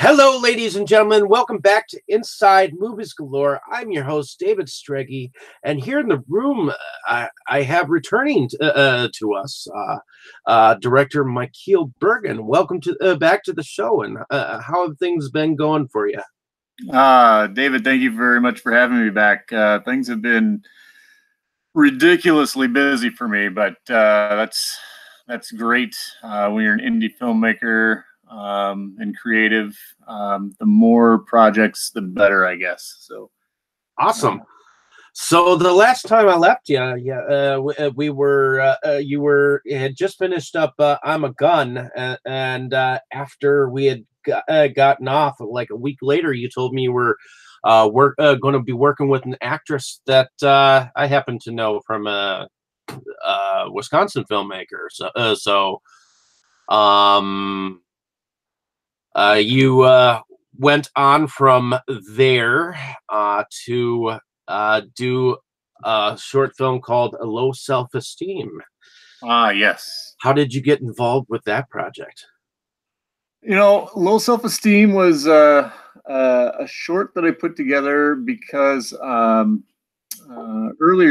Hello, ladies and gentlemen. Welcome back to Inside Movies Galore. I'm your host, David Strege, and here in the room, I have returning to us director Mikeal Burgin. Welcome to back to the show, and how have things been going for you? David, thank you very much for having me back. Things have been ridiculously busy for me, but that's great. When you're an indie filmmaker and creative, the more projects, the better, I guess. So awesome. So the last time I left you, you had just finished up I'm a Gun, and after we had gotten off, like a week later, you told me you were going to be working with an actress that I happen to know from a Wisconsin filmmaker. You went on from there to do a short film called A Low Self Esteem. Yes. How did you get involved with that project? You know, Low Self Esteem was a short that I put together because earlier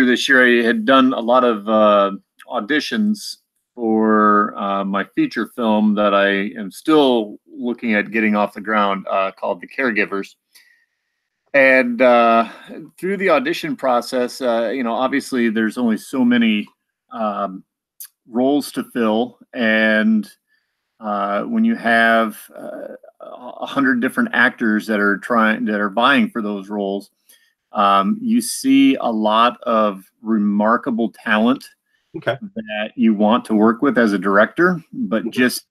this year I had done a lot of auditions for my feature film that I am still looking at getting off the ground, called The Caregivers. And through the audition process, you know, obviously there's only so many roles to fill, and when you have 100 different actors that are vying for those roles, you see a lot of remarkable talent that you want to work with as a director, but just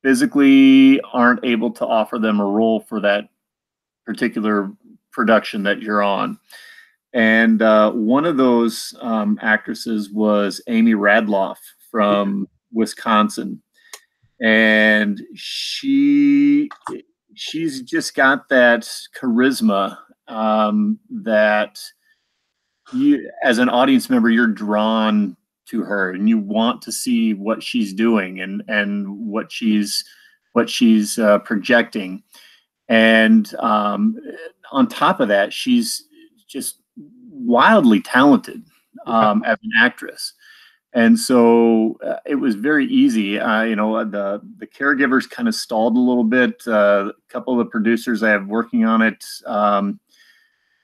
physically aren't able to offer them a role for that particular production that you're on. And one of those actresses was Amy Radloff from Wisconsin, and she's just got that charisma that you, as an audience member, you're drawn to her and you want to see what she's doing and what she's projecting. And on top of that, she's just wildly talented as an actress. And so it was very easy. You know, the Caregivers kind of stalled a little bit. A couple of the producers I have working on it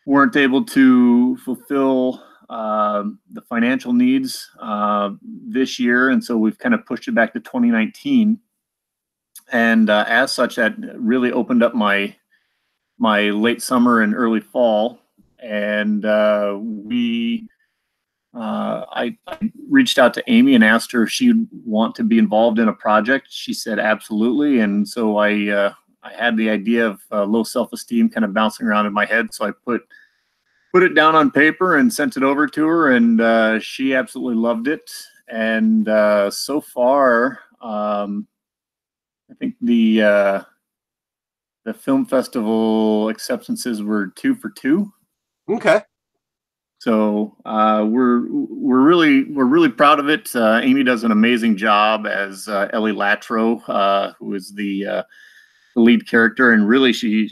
weren't able to fulfill the financial needs this year. And so we've kind of pushed it back to 2019. And as such, that really opened up my late summer and early fall. And I reached out to Amy and asked her if she'd want to be involved in a project. She said absolutely. And so I had the idea of Low Self Esteem kind of bouncing around in my head. So I put it down on paper and sent it over to her, and she absolutely loved it. And so far, I think the film festival acceptances were 2 for 2. Okay. So we're really proud of it. Amy does an amazing job as Ellie Latro, who is the lead character, and really she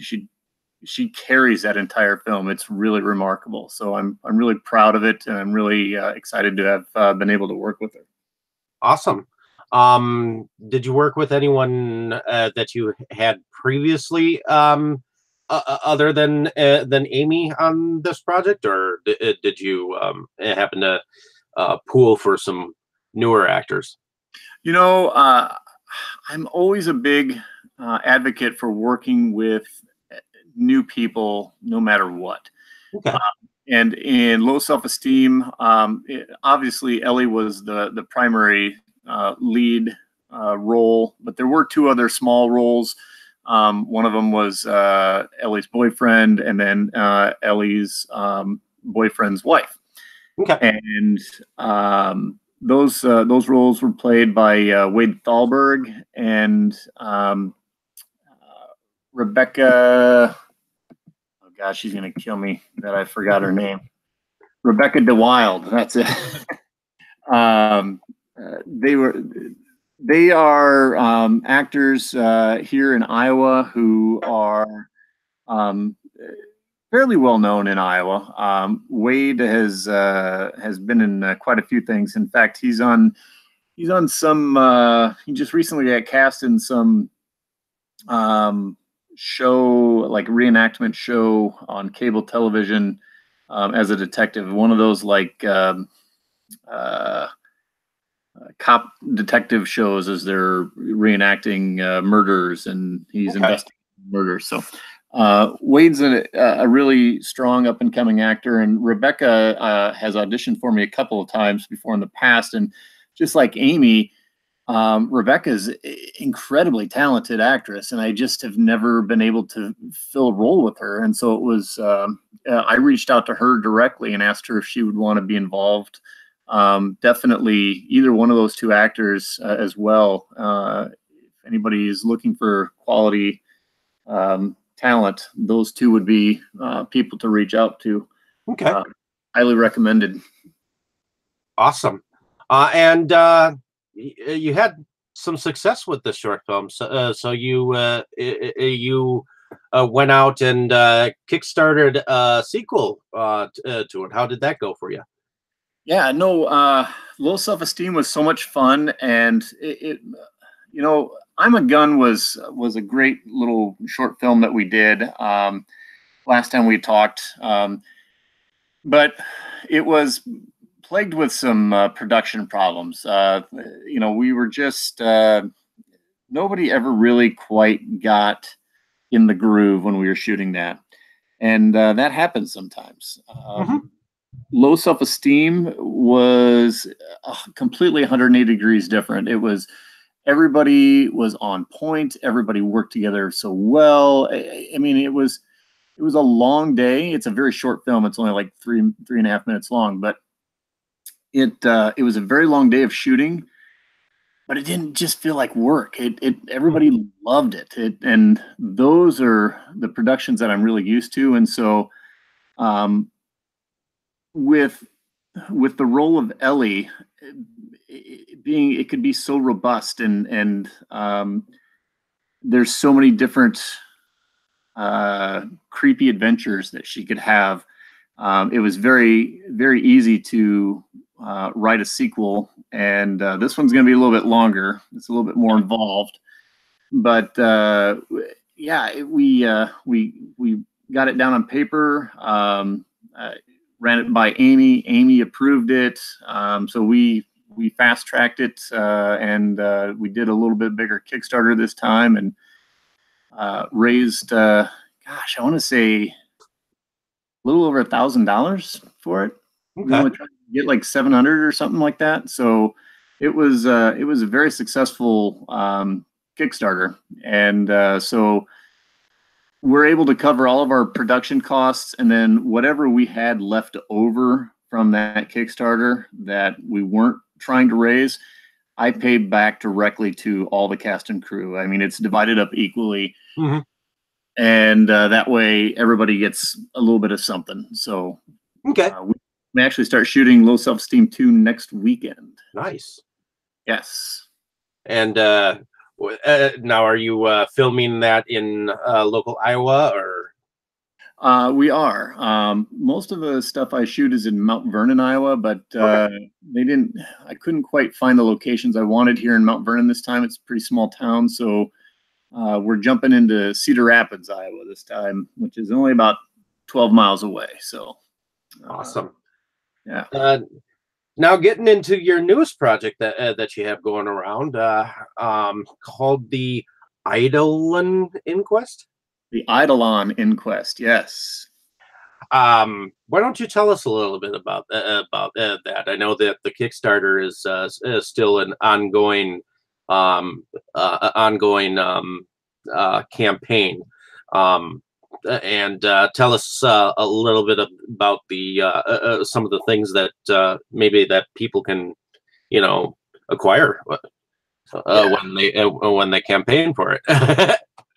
carries that entire film. It's really remarkable. So I'm really proud of it, and I'm really excited to have been able to work with her. Awesome. Did you work with anyone that you had previously other than Amy on this project, or did you happen to pool for some newer actors? You know, I'm always a big advocate for working with new people, no matter what. Okay. And in Low Self Esteem, obviously Ellie was the primary lead role, but there were 2 other small roles. One of them was Ellie's boyfriend, and then Ellie's boyfriend's wife. Okay. And those roles were played by Wade Thalberg and Rebecca. Oh gosh, she's gonna kill me that I forgot her name. Rebecca DeWild. That's it. They are actors here in Iowa who are um, fairly well known in Iowa. Wade has been in quite a few things. In fact, he's on some. He just recently got cast in some show, like reenactment show on cable television, as a detective. One of those like uh, cop detective shows as they're reenacting murders, and he's investigating murders. So Wade's a really strong up and coming actor, and Rebecca has auditioned for me a couple of times before in the past. And just like Amy, Rebecca's incredibly talented actress, and I just have never been able to fill a role with her. And so it was, I reached out to her directly and asked her if she would want to be involved. Definitely either one of those two actors as well. If anybody is looking for quality talent, those two would be people to reach out to. Okay. Highly recommended. Awesome. And you had some success with the short film. So you went out and kickstarted a sequel to it. How did that go for you? Yeah, no, Low Self-Esteem was so much fun, and you know, I'm a Gun was a great little short film that we did last time we talked, but it was plagued with some production problems. You know, we were just nobody ever really quite got in the groove when we were shooting that, and that happens sometimes. Low Self-Esteem was completely 180 degrees different. It was everybody was on point. Everybody worked together so well. I mean, it was a long day. It's a very short film. It's only like three and a half minutes long, but it was a very long day of shooting. But it didn't just feel like work. Everybody loved it. And those are the productions that I'm really used to. And so, with the role of Ellie, it could be so robust, and there's so many different creepy adventures that she could have. It was very, very easy to write a sequel, and this one's going to be a little bit longer. It's a little bit more involved, but yeah, we got it down on paper. Ran it by Amy. Amy approved it. So we fast tracked it, and we did a little bit bigger Kickstarter this time, and raised, gosh, I want to say a little over $1,000 for it. Okay. We only tried to get like 700 or something like that. So it was a very successful Kickstarter, and so we're able to cover all of our production costs, and then whatever we had left over from that Kickstarter that we weren't trying to raise, I paid back directly to all the cast and crew. I mean, it's divided up equally, and that way everybody gets a little bit of something. So okay, we actually start shooting Low Self-Esteem 2 next weekend. Nice. Yes. And now, are you filming that in local Iowa, or? We are. Most of the stuff I shoot is in Mount Vernon, Iowa, but I couldn't quite find the locations I wanted here in Mount Vernon this time. It's a pretty small town, so we're jumping into Cedar Rapids, Iowa this time, which is only about 12 miles away. So awesome. Yeah. Now, getting into your newest project that you have going around, called the Eidolon Inquest. The Eidolon Inquest, yes. Why don't you tell us a little bit about that? I know that the Kickstarter is still an ongoing campaign. And tell us a little bit about the some of the things that maybe that people can, acquire when they campaign for it.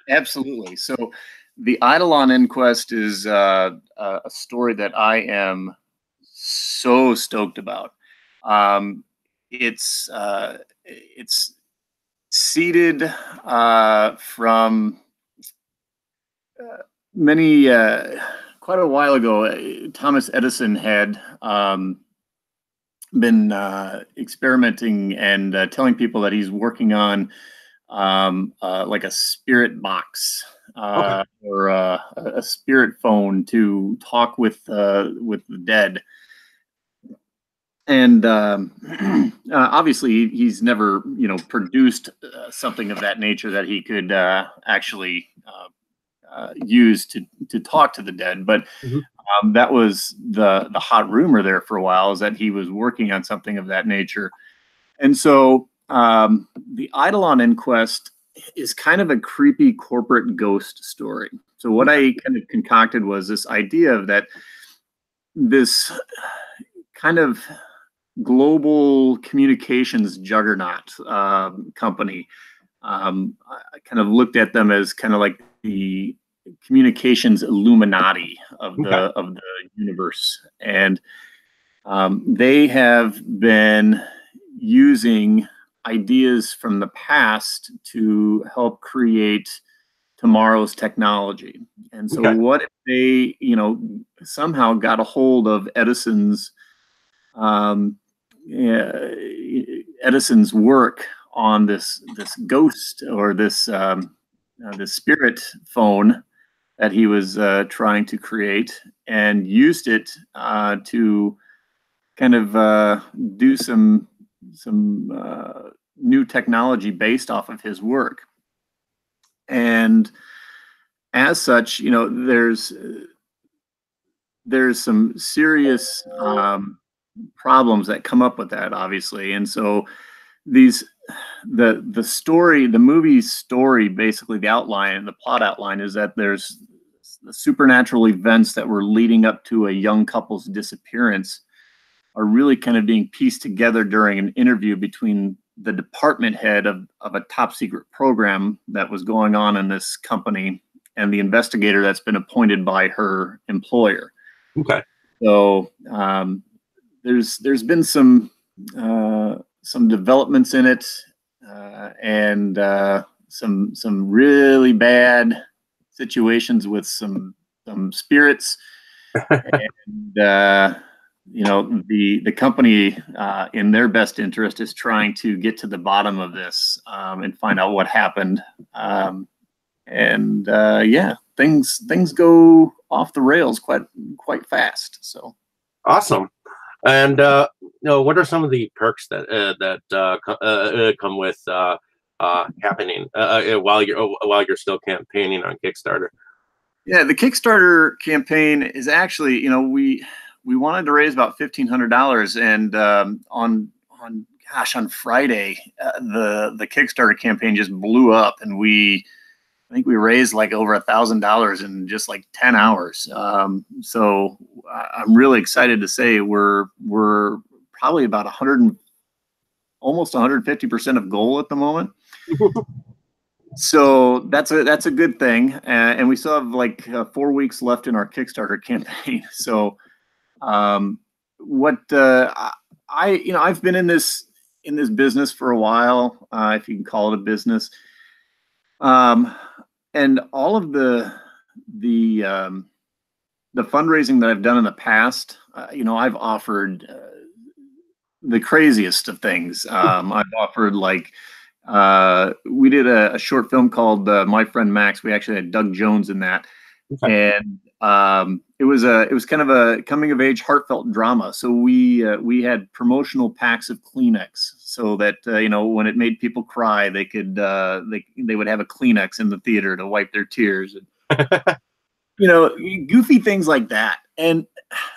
Absolutely. So the Eidolon Inquest is a story that I am so stoked about. It's seeded from many, quite a while ago. Thomas Edison had been experimenting and telling people that he's working on like a spirit box or a spirit phone to talk with the dead. And obviously, he's never, produced something of that nature that he could actually use to talk to the dead. But that was the hot rumor there for a while, is that he was working on something of that nature. And so the Eidolon Inquest is kind of a creepy corporate ghost story. So what I kind of concocted was this idea of that this kind of global communications juggernaut company. I kind of looked at them as kind of like the communications Illuminati of the universe, and they have been using ideas from the past to help create tomorrow's technology. And so what if they, somehow got a hold of Edison's work on this ghost, or this spirit phone that he was trying to create, and used it to kind of do some new technology based off of his work. And as such, there's some serious problems that come up with that, obviously. And so the movie's story, basically the outline, the plot outline, is that there's the supernatural events that were leading up to a young couple's disappearance are really kind of being pieced together during an interview between the department head of a top secret program that was going on in this company and the investigator that's been appointed by her employer. So there's been some developments in it, and some really bad situations with some spirits, and the company, in their best interest, is trying to get to the bottom of this and find out what happened. Things go off the rails quite fast. So awesome. And what are some of the perks that come with happening while you're still campaigning on Kickstarter? Yeah, the Kickstarter campaign is actually, we wanted to raise about $1,500, and on Friday, the Kickstarter campaign just blew up, and I think we raised like over $1,000 in just like 10 hours. So I'm really excited to say we're probably about almost 150% of goal at the moment. So that's a good thing, and we still have like 4 weeks left in our Kickstarter campaign. So I've been in this business for a while, if you can call it a business. And all of the fundraising that I've done in the past, I've offered the craziest of things. I've offered, like, we did a short film called My Friend Max. We actually had Doug Jones in that, and it was kind of a coming of age heartfelt drama. So we had promotional packs of Kleenex, so that when it made people cry, they could they would have a Kleenex in the theater to wipe their tears, and goofy things like that. And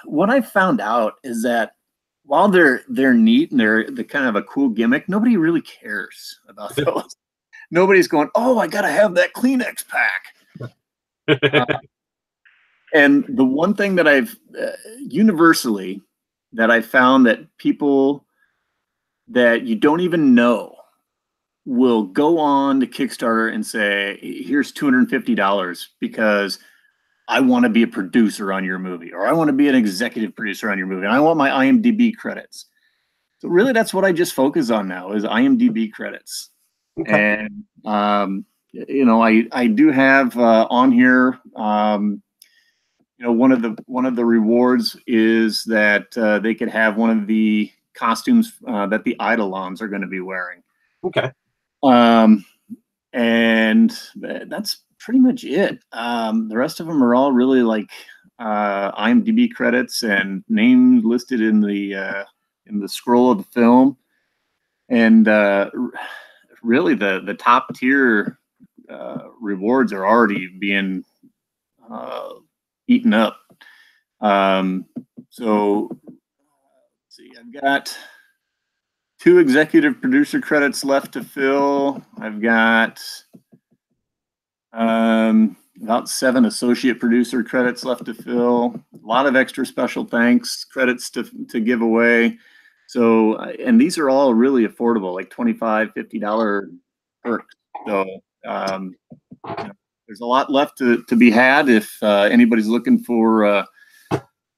what I found out is that while they're neat and they're kind of a cool gimmick, nobody really cares about those. Nobody's going, "Oh, I gotta have that Kleenex pack." And the one thing that I've universally that I found that people that you don't even know will go on to Kickstarter and say, "Here's $250 because I want to be a producer on your movie, or I want to be an executive producer on your movie, and I want my IMDb credits." So really, that's what I just focus on now, is IMDb credits. Okay. And you know, I do have on here. You know, one of the rewards is that they could have one of the costumes that the Eidolons are going to be wearing. Okay. Um, and that's pretty much it. The rest of them are all really like IMDb credits and names listed in the scroll of the film, and really the top tier rewards are already being uh, eaten up. So let's see, I've got 2 executive producer credits left to fill. I've got about 7 associate producer credits left to fill. A lot of extra special thanks credits to give away. So, and these are all really affordable, like $25, $50 perks. So, you know, there's a lot left to be had if anybody's looking for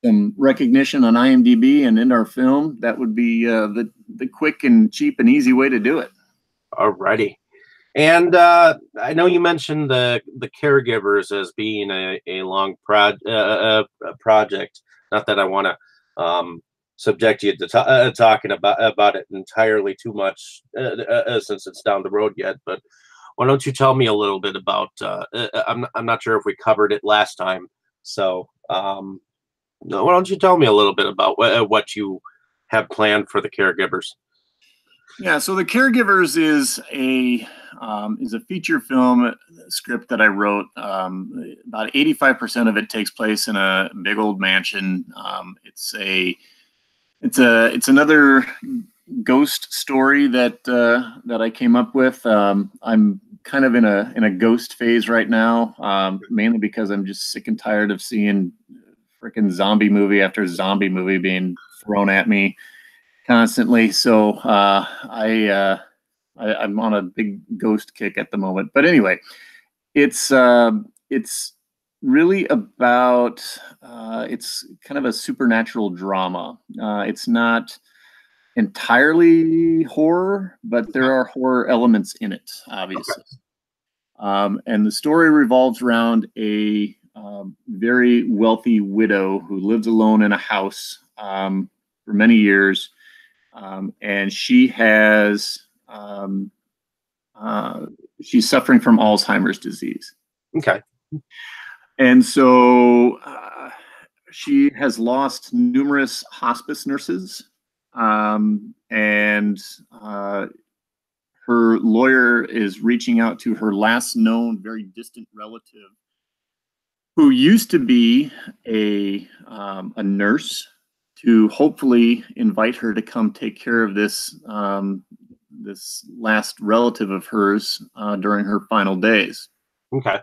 some recognition on IMDb and in our film. That would be the quick and cheap and easy way to do it. Alrighty. And I know you mentioned the Caregivers as being a long project. Not that I want to subject you to talking about it entirely too much since it's down the road yet. But why don't you tell me a little bit about? I'm not sure if we covered it last time. So no, why don't you tell me a little bit about what you have planned for the Caregivers? Yeah, so the Caregivers is a feature film script that I wrote. About 85% of it takes place in a big old mansion. It's another ghost story that I came up with. I'm kind of in a ghost phase right now, mainly because I'm just sick and tired of seeing freaking zombie movie after zombie movie being thrown at me constantly. So I'm on a big ghost kick at the moment. But anyway, it's really about it's kind of a supernatural drama. It's not entirely horror, but there are horror elements in it, obviously. And the story revolves around a very wealthy widow who lives alone in a house for many years. And she has she's suffering from Alzheimer's disease. Okay. And so she has lost numerous hospice nurses, and her lawyer is reaching out to her last known, very distant relative, who used to be a nurse, to hopefully invite her to come take care of this this last relative of hers during her final days. Okay.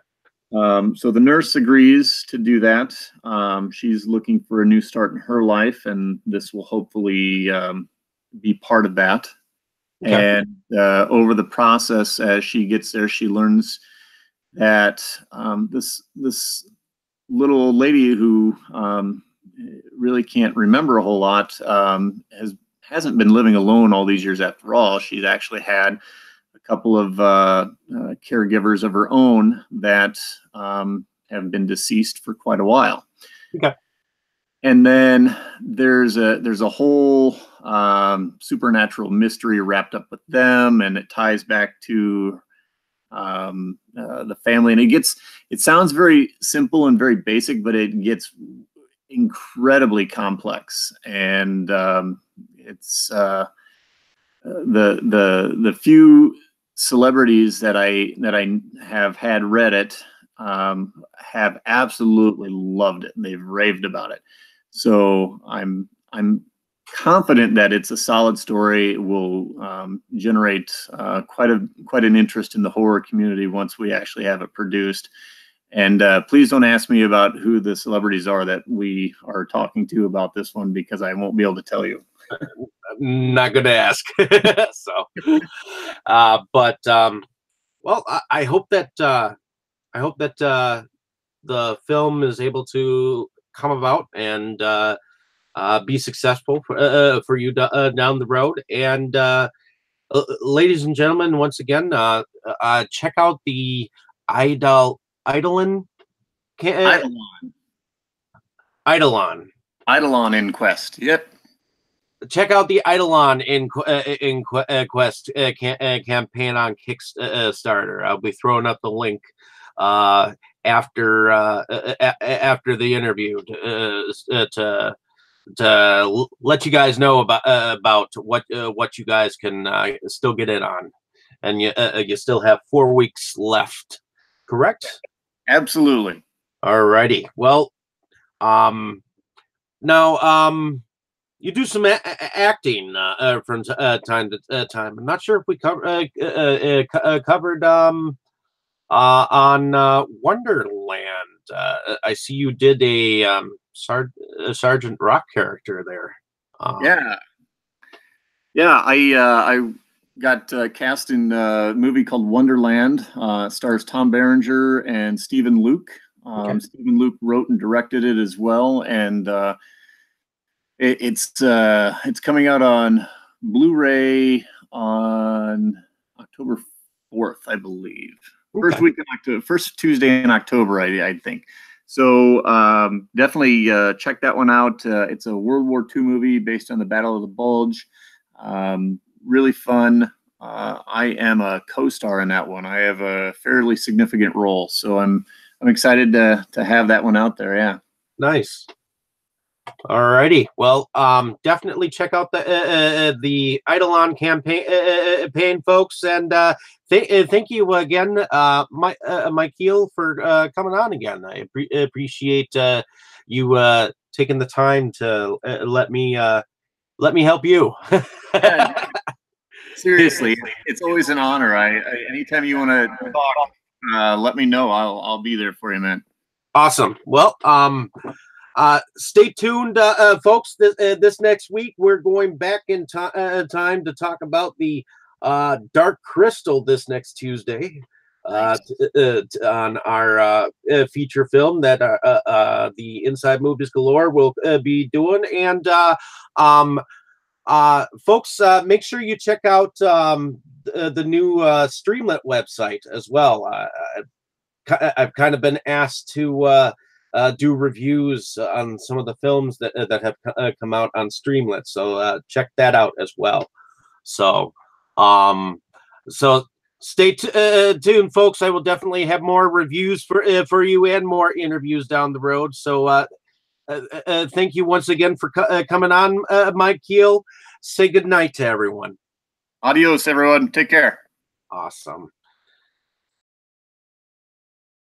So the nurse agrees to do that. She's looking for a new start in her life, and this will hopefully be part of that. Okay. And over the process, as she gets there, she learns that this little lady who really can't remember a whole lot hasn't been living alone all these years after all. She's actually had a couple of caregivers of her own that have been deceased for quite a while. Okay. And then there's a whole supernatural mystery wrapped up with them, and it ties back to the family. And it sounds very simple and very basic, but it gets incredibly complex. And it's the few celebrities that I have had read it have absolutely loved it. They've raved about it. So I'm confident that it's a solid story. It will generate quite an interest in the horror community once we actually have it produced. And please don't ask me about who the celebrities are that we are talking to about this one, because I won't be able to tell you. I'm not going to ask. So, but well, I hope that the film is able to come about and be successful for you down the road. And Ladies and gentlemen, once again, check out the Eidolon Eidolon. Eidolon. Eidolon Inquest. Yep. Check out the Eidolon Inquest campaign on Kickstarter. I'll be throwing up the link after the interview to let you guys know about what you guys can still get in on, and you still have 4 weeks left, correct? Absolutely. Alrighty. Well, now you do some acting from time to time. I'm not sure if we covered on Wonderland. I see you did a Sergeant Rock character there. Yeah. I got cast in a movie called Wonderland. Stars Tom Berenger and Stephen Luke. Okay. Stephen Luke wrote and directed it as well, and it's coming out on Blu-ray on October 4th, I believe. Okay. First week in October, first Tuesday in October, I think. So definitely check that one out. It's a World War II movie based on the Battle of the Bulge. Really fun. I am a co-star in that one. I have a fairly significant role, so I'm excited to have that one out there. Yeah. Nice. Alrighty. Well, definitely check out the Eidolon campaign, folks, and thank you again, Mikeal, for coming on again. I appreciate you taking the time to let me help you. Yeah, seriously, it's always an honor. Anytime you want to talk, let me know. I'll be there for you, man. Awesome. Well, stay tuned, folks. This next week, we're going back in time to talk about the Dark Crystal this next Tuesday. Nice. On our feature film that the Inside Movies Galore will be doing. And folks, make sure you check out the new Streamlit website as well. I've kind of been asked to do reviews on some of the films that have come out on Streamlit, so check that out as well. So stay tuned, folks. I will definitely have more reviews for you and more interviews down the road. So thank you once again for coming on, Mikeal. Say good night to everyone. Adios, everyone. Take care. Awesome.